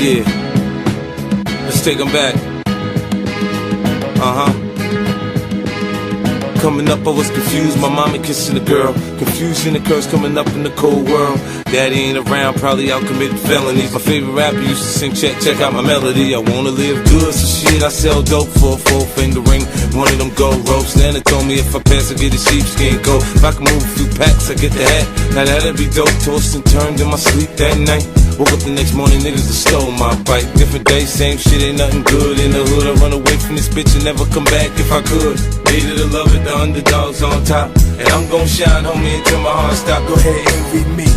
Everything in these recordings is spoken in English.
Yeah, let's take them back. Coming up, I was confused, my mama kissing a girl. Confusion occurs coming up in the cold world. Daddy ain't around, probably out committing felonies. My favorite rapper used to sing, check out my melody. I wanna live good, so shit, I sell dope for a 4-finger ring. One of them gold ropes. Nana told me if I pass, I get a sheepskin coat. If I can move a few packs, I get the hat. Now that'd be dope, tossed and turned in my sleep that night. Woke up the next morning, niggas that stole my bike. Different day, same shit, ain't nothing good in the hood. I run away from this bitch and never come back if I could. Hated to love it, the underdogs on top. And I'm gon' shine, homie, until my heart stop. Go ahead, envy me.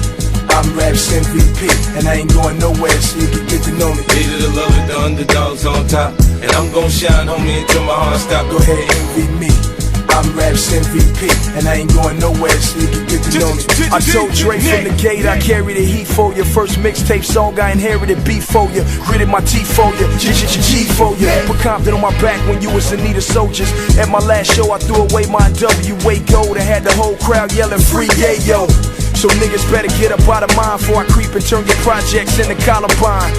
I'm Raps MVP, and I ain't going nowhere, so you can get to know me. Hated to love it, the underdogs on top. And I'm gon' shine, homie, until my heart stop. Go ahead, envy me. I'm Raps MVP, and I ain't going nowhere, so you can get to know me. I told Dre from the gate, I carry the heat for you. First mixtape song, I inherited beef for you. Gritted my teeth for you, G for you. Put Compton on my back when you was in need of soldiers. At my last show, I threw away my WA gold and had the whole crowd yelling free yayo. So niggas better get up out of mine before I creep and turn your projects into Columbine.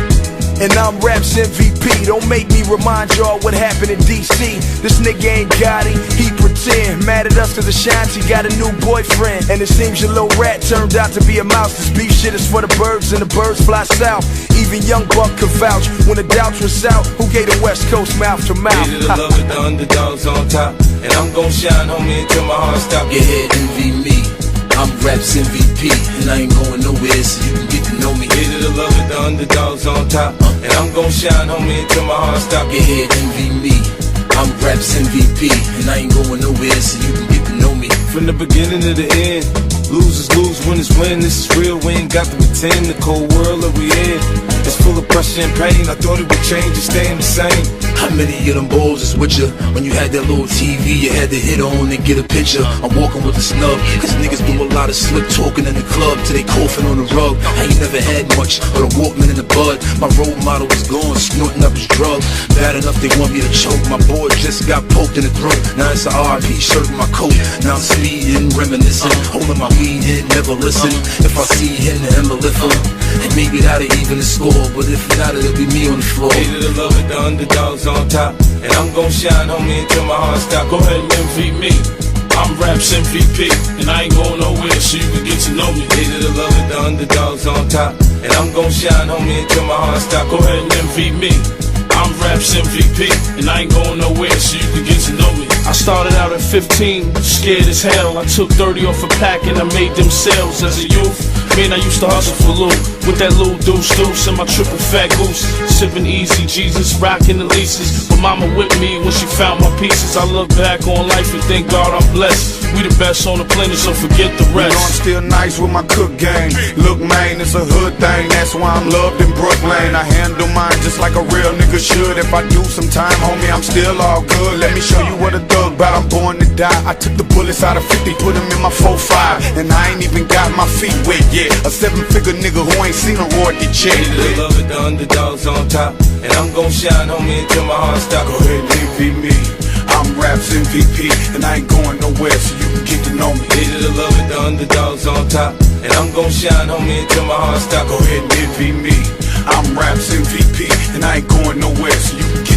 And I'm Raps MVP, don't make me remind y'all what happened in DC. This nigga ain't got it, he pretend. Mad at us cause Ashanti got a new boyfriend. And it seems your little rat turned out to be a mouse. This beef shit is for the birds and the birds fly south. Even Young Buck could vouch when the doubts was out. Who gave the West Coast mouth to mouth? Hated to love it, the underdogs on top. And I'm gon' shine, homie, until my heart stop. Yeah, envy me. I'm Raps MVP, and I ain't going nowhere, so you can get to know me. Hated to love it, the underdogs on top. And I'm gon' shine, homie, until my heart stop. Yeah, envy me. I'm Raps MVP, and I ain't going nowhere, so you can get to know me. From the beginning to the end, losers lose, winners win. This is real, we ain't got to pretend. The cold world that we in, it's full of pressure and pain. I thought it would change and staying the same. How many of them balls is with you? When you had that little TV, you had to hit on and get a picture. I'm walking with a snub, cause niggas do a lot of slick talking in the club till they coughing on the rug. I ain't never had much, but a Walkman in the bud. My role model was gone, snorting up his drug. Bad enough they want me to choke. My boy just got poked in the throat. Now it's a RP shirt in my coat. Now I'm speeding, reminiscing, holding my weed in, never listen. If I see him, then I'ma lift him. And maybe that'll even the score, but if not, it'll be me on the floor. Hated to love it, the underdogs on top. And I'm gon' shine, homie, until my heart stop. Go ahead and envy me. I'm Raps MVP, and I ain't going nowhere, so you can get to know me. Hated to love it, the underdogs on top. And I'm gon' shine, homie, until my heart stop. Go ahead and envy me. I'm Raps MVP, and I ain't going nowhere, so you can get to know me. I started out at 15, scared as hell. I took 30 off a pack and I made them sales as a youth. Man, I used to hustle for loot with that little deuce and my triple fat goose. Sipping easy, Jesus, rocking the leases. But mama with me when she found my pieces. I look back on life and thank God I'm blessed. We the best on the planet, so forget the rest. You know I'm still nice with my cook game. Look, man, it's a hood thing. That's why I'm loved in Brooklyn. I handle mine just like a real nigga should. If I do some time, homie, I'm still all good. Let me show you what a thug bout. I'm born to die. I took the bullets out of 50, put them in my 4-5. And I ain't even got my feet wet yet. A 7-figure nigga who ain't seen a royalty check. Hated to love it, the underdogs on top. And I'm gon' shine, homie, until my heart stop. Go ahead and envy me. I'm Raps MVP, and I ain't going nowhere, so you can get to know me. Hated to love it, the underdogs on top. And I'm gon' shine, homie, until my heart stop. Go ahead and envy me. I'm Raps MVP, and I ain't going nowhere, so you can get